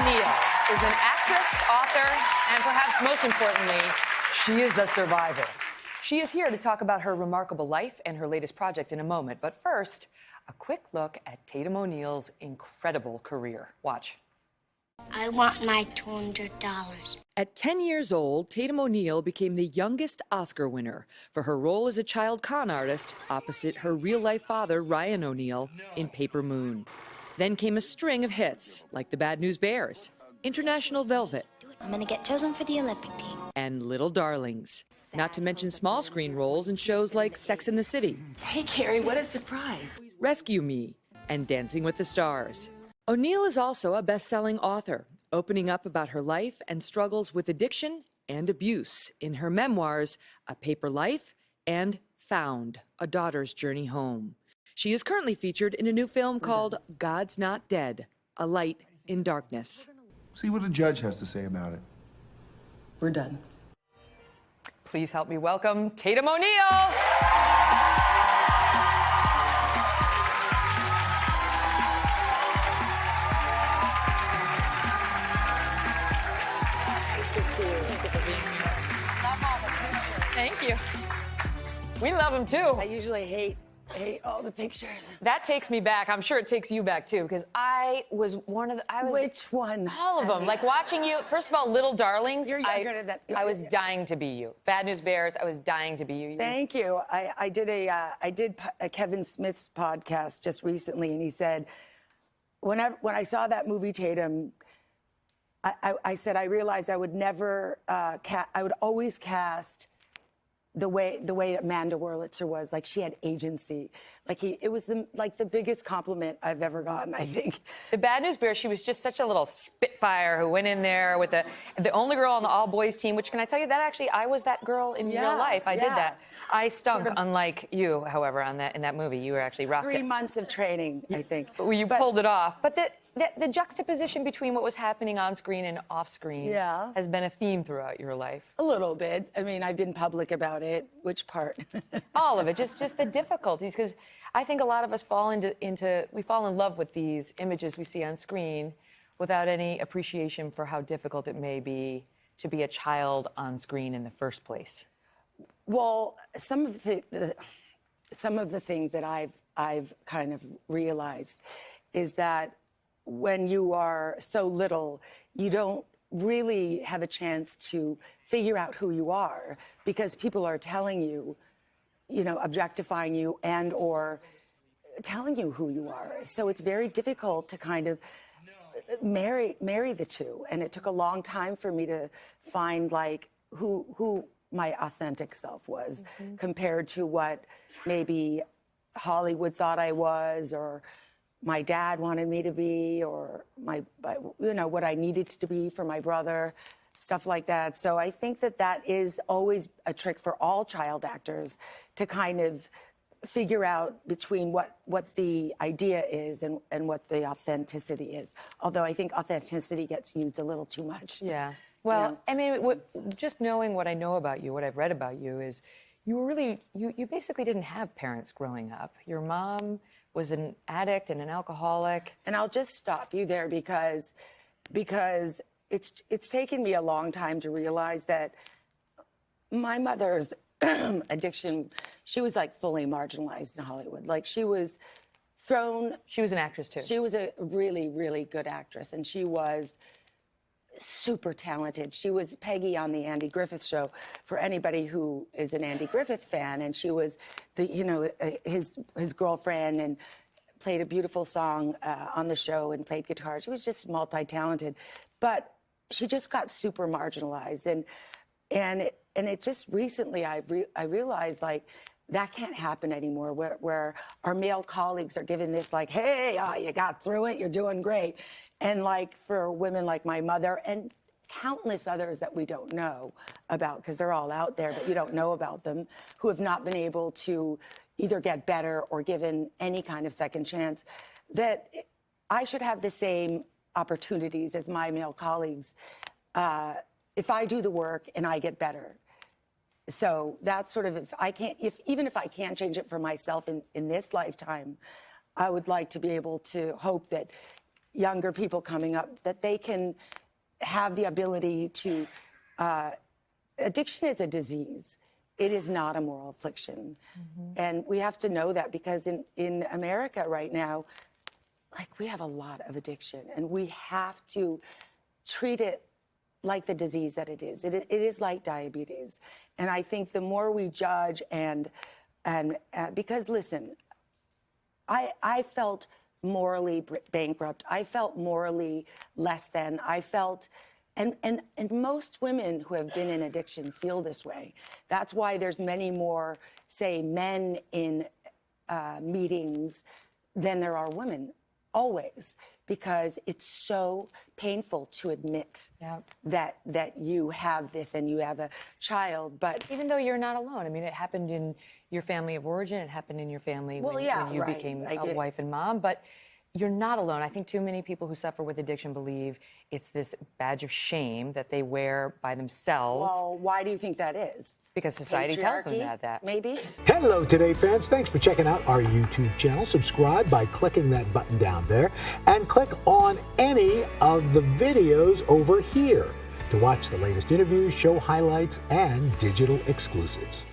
O'Neal is an actress, author, and perhaps most importantly, she is a survivor. She is here to talk about her remarkable life and her latest project in a moment. But first, a quick look at Tatum O'Neal's incredible career. Watch. I want my $200. At 10 years old, Tatum O'Neal became the youngest Oscar winner for her role as a child con artist opposite her real-life father, Ryan O'Neal, in Paper Moon. Then came a string of hits, like The Bad News Bears, International Velvet, I'm gonna get chosen for the Olympic team. and Little Darlings. Not to mention small screen roles in shows like Sex and the City, Hey, Carrie, what a surprise. Rescue Me, and Dancing with the Stars. O'Neal is also a best-selling author, opening up about her life and struggles with addiction and abuse in her memoirs, A Paper Life and Found, A Daughter's Journey Home. She is currently featured in a new film called God's Not Dead, A Light in Darkness. See what a judge has to say about it. We're done. Please help me welcome Tatum O'Neal. Thank you. We love him too. I usually hate all the pictures. That takes me back. I'm sure it takes you back too, because I was one of the. Which one? All of them. Like watching you. First of all, Little Darlings. You're younger than that. I was dying to be you. Bad News Bears. I was dying to be you. Thank you. I did a Kevin Smith's podcast just recently, and he said, when I saw that movie Tatum, I said I realized I would never I would always cast the way Amanda Wurlitzer was. Like, she had agency. Like, it was the biggest compliment I've ever gotten, I think. The Bad News Bear, she was just such a little spitfire who went in there with the only girl on the all-boys team, which, can I tell you, that actually, I was that girl in real life. I did that. I stunk, unlike you, however, in that movie. You were actually rocked it. 3 months of training, I think. But you pulled it off. But the juxtaposition between what was happening on screen and off screen has been a theme throughout your life. A little bit. I mean, I've been public about it. Which part? All of it. Just the difficulties, because I think a lot of us fall we fall in love with these images we see on screen without any appreciation for how difficult it may be to be a child on screen in the first place. Well, some of the things that I've kind of realized is that when you are so little, you don't really have a chance to figure out who you are, because people are telling you, objectifying you and or telling you who you are. So it's very difficult to kind of marry the two. And it took a long time for me to find like who my authentic self was compared to what maybe Hollywood thought I was, or my dad wanted me to be, or what I needed to be for my brother, stuff like that. So I think that is always a trick for all child actors, to kind of figure out between what the idea is and what the authenticity is. Although I think authenticity gets used a little too much. Yeah. Well, I mean, just knowing what I know about you, what I've read about you, is you basically didn't have parents growing up. Your mom was an addict and an alcoholic. And I'll just stop you there because it's taken me a long time to realize that my mother's addiction, she was like fully marginalized in Hollywood. Like, she was thrown. She was an actress too. She was a really, really good actress, and she was super talented. She was Peggy on the Andy Griffith Show, for anybody who is an Andy Griffith fan, and she was his girlfriend, and played a beautiful song on the show and played guitar. She was just multi-talented, but she just got super marginalized, and it just recently I realized, like, that can't happen anymore, where our male colleagues are given this, like, hey, you got through it, you're doing great. And like, for women like my mother and countless others that we don't know about, because they're all out there, but you don't know about them, who have not been able to either get better or given any kind of second chance, that I should have the same opportunities as my male colleagues if I do the work and I get better. So that's sort of, even if I can't change it for myself in this lifetime, I would like to be able to hope that younger people coming up, that they can have the ability to, addiction is a disease. It is not a moral affliction. And we have to know that, because in America right now, like, we have a lot of addiction, and we have to treat it like the disease that it is. It is like diabetes. And I think the more we judge and because, listen, I felt morally bankrupt. I felt morally less than. I felt, and most women who have been in addiction feel this way. That's why there's many more, say, men in meetings than there are women, always, because it's so painful to admit that you have this and you have a child. But even though you're not alone, I mean, it happened in your family of origin, it happened in your family when you became a wife and mom, but you're not alone. I think too many people who suffer with addiction believe it's this badge of shame that they wear by themselves. Well, why do you think that is? Because society tells them that. Maybe. Hello, Today fans. Thanks for checking out our YouTube channel. Subscribe by clicking that button down there and click on any of the videos over here to watch the latest interviews, show highlights, and digital exclusives.